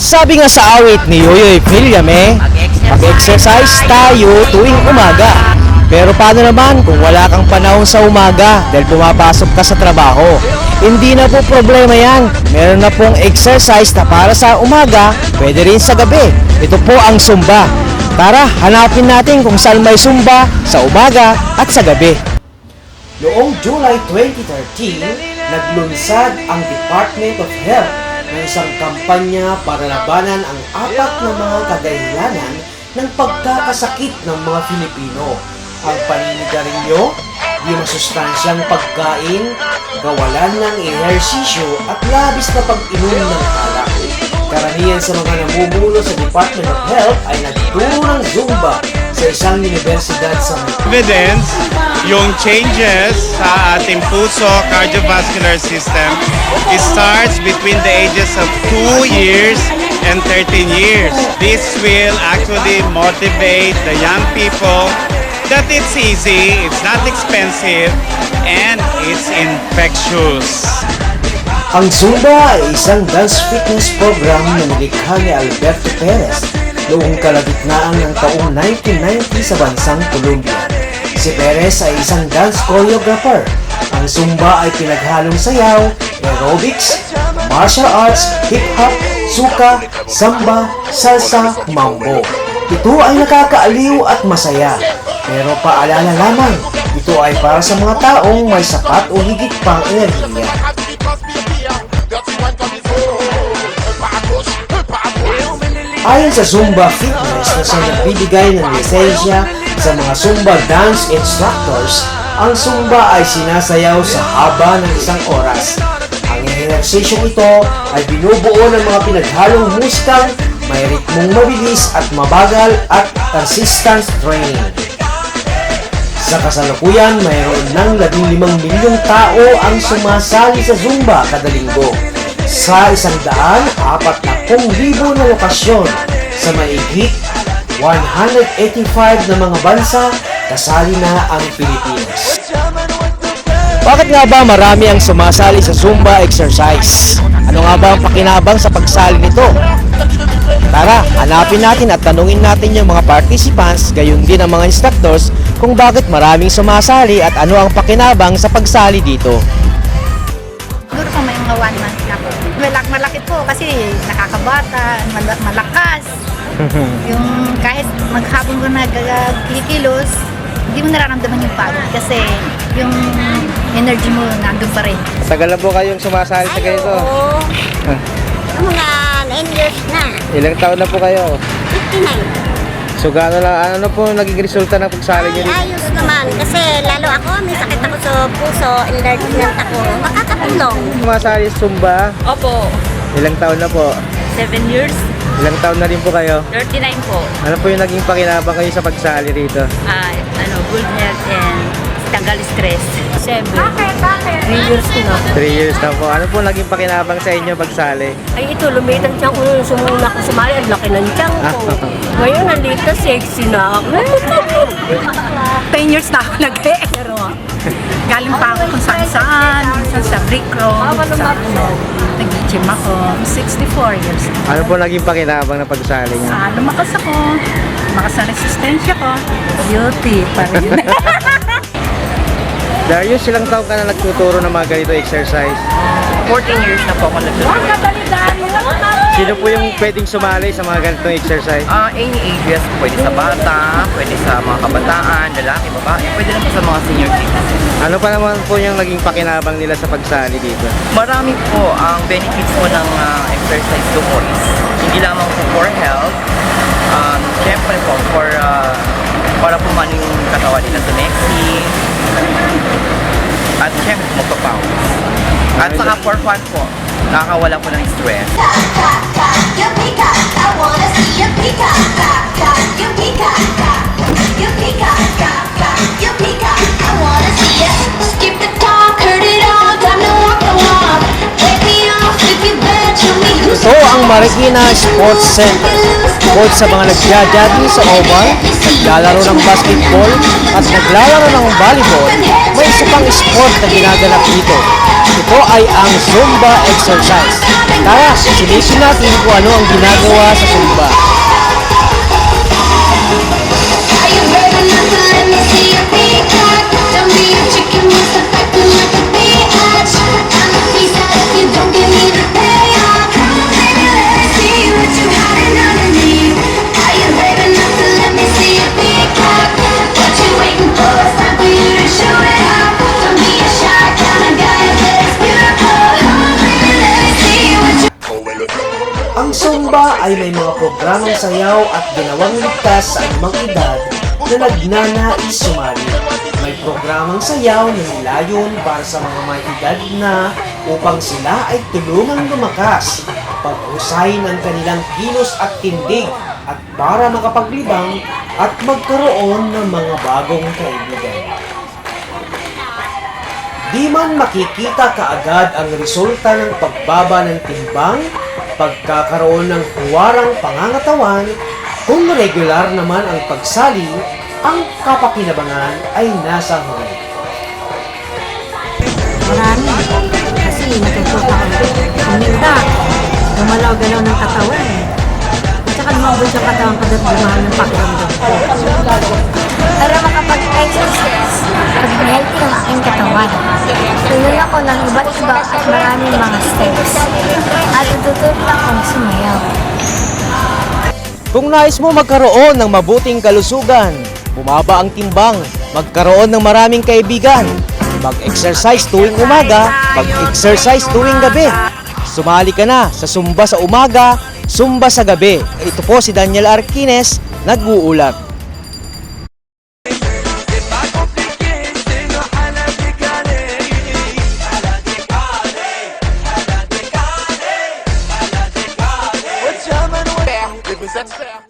Sabi nga sa awit ni Yoyoy Villame, mag-exercise tayo tuwing umaga. Pero paano naman kung wala kang panahon sa umaga dahil pumapasok ka sa trabaho? Hindi na po problema yan. Meron na pong exercise na para sa umaga, pwede rin sa gabi. Ito po ang Zumba. Tara, hanapin natin kung saan may Zumba sa umaga at sa gabi. Noong July 2013, naglunsad ang Department of Health ng isang kampanya para labanan ang 4 na mga kadahilanan ng pagkakasakit ng mga Filipino. Ang paninigarilyo, di masustansyang pagkain, kawalan ng ehersisyo at labis na pag-inom ng alak. Karamihan sa mga namumuno sa Department of Health ay nagturo ng Zumba sa isang universidad sa Evidence yung changes sa ating puso cardiovascular system, it starts between the ages of 2 years and 13 years. This will actually motivate the young people that it's easy, it's not expensive, and it's infectious. Ang Zumba ay isang dance fitness program na nilikha ni Alberto Perez noong kalagitnaan ng taong 1990 sa bansang Colombia. Si Perez ay isang dance choreographer. Ang Zumba ay pinaghalong sayaw, aerobics, martial arts, hip-hop, suka, samba, salsa, mambo. Ito ay nakakaaliw at masaya. Pero paalala lamang, ito ay para sa mga taong may sapat o higit pang enerhiya. Ayon sa Zumba Fitness na siyang nagbibigay ng lisensya sa mga Zumba dance instructors, ang Zumba ay sinasayaw sa haba ng 1 oras. Ang ehersisyong ito ay binubuo ng mga pinaghalong musikang may ritmong mabilis at mabagal at resistance training. Sa kasalukuyan, mayroon ng 15 milyong tao ang sumasali sa Zumba kada linggo. Sa 140,000 na lokasyon sa mahigit 185 na mga bansa, kasali na ang Pilipinas. Bakit nga ba marami ang sumasali sa Zumba exercise? Ano nga ba ang pakinabang sa pagsali nito? Tara, hanapin natin at tanungin natin yung mga participants, gayon din ang mga instructors, kung bakit maraming sumasali at ano ang pakinabang sa pagsali dito. Siguro po may mga 1 month na po. Malaki po kasi nakakabata, malakas. Yung kahit maghabang ko nagkikilos, hindi mo nararamdaman yung pagod kasi yung energy mo nandun pa rin. Tagal na po kayong sumasali sa ganito? Oo. Mga 9 years na. Ilang taon na po kayo? 59. So gaano lang, ano po naging resulta ng pagsali niyo dito? Ayos naman. Kasi lalo ako, may sakit ako sa puso, enlargement ako. Makakatulong. Sumasali sa Zumba? Opo, Ilang taon na po? 7 years, Ilang taon na rin po kayo? 39 po. Ano po yung naging pakinabang kayo sa pagsali rito? Good health and tanggal stress. 7. 3 years ko na. 3 years na po. Ano po naging pakinabang sa inyo pagsali? Ay ito, lumiit ang tiyan ko nung sumuna ko sumali. Ang laki ng tiyan ko. Ngayon, nandito, sexy na ako. 10 years na ako nag-e-ero. Galing pa ako kung saan-saan, minsan sa brick road, sa nag-gym ako, 64 years. Ano po naging pakinabang na pagsali niyo? Lumakas ako, lumakas ang resistensya ko, beauty pa rin. Darius, ilang taon ka na nagtuturo ng mga ganito exercise? 14 years na po ako nagtuturo. Sino po yung pwedeng sumali sa mga ganitong exercise? Any ages, pwede sa bata, pwede sa mga kabataan, lalaki, babae, pwede na po sa mga senior citizens. Ano pa naman po yung naging pakinabang nila sa pagsali dito? Marami po ang benefits po ng exercise to po is hindi lamang po for health, syempre po para po man yung katawan nila sumexy, at syempre magpapawis. At saka for fun po, nakakawala po ng stress. Ito ang Marikina Sports Center. Bukod sa mga nagja-jogging sa oval, naglalaro ng basketball at naglalaro ng volleyball, may isa pang sport na ginaganap dito. Ito ay ang Zumba exercise. Tara, silipin natin kung ano ang ginagawa sa Zumba. Ang Zumba ay may mga programang sayaw at ginawang ligtas sa anumang edad na nagnanais sumali. May programang sayaw na nilayon para sa mga may edad na upang sila ay tulungang lumakas, pag-usay ng kanilang kilos at tindig at para makapaglibang at magkaroon ng mga bagong kaibigan. Di man makikita kaagad ang resulta ng pagbaba ng timbang, pagkakaroon ng huwarang pangangatawan, kung regular naman ang pagsali, ang kapakinabangan ay nasa huli. Marami. Kasi natututo ako. Uminda. Gumalaw-galaw ng katawan. At saka lumabot yung katawan ko at gumahan ng pakiramdam ko. Para makapag-exercise, pag-healthy ang aking katawan. Tuloy ako ng iba't iba at maraming mga steps. At tututunan akong sumayaw. Kung nais mo magkaroon ng mabuting kalusugan, bumaba ang timbang, magkaroon ng maraming kaibigan, mag-exercise tuwing umaga, mag-exercise tuwing gabi. Sumali ka na sa Zumba sa umaga, Zumba sa gabi. Ito po si Daniel Arquines, nag-uulat. That's fair.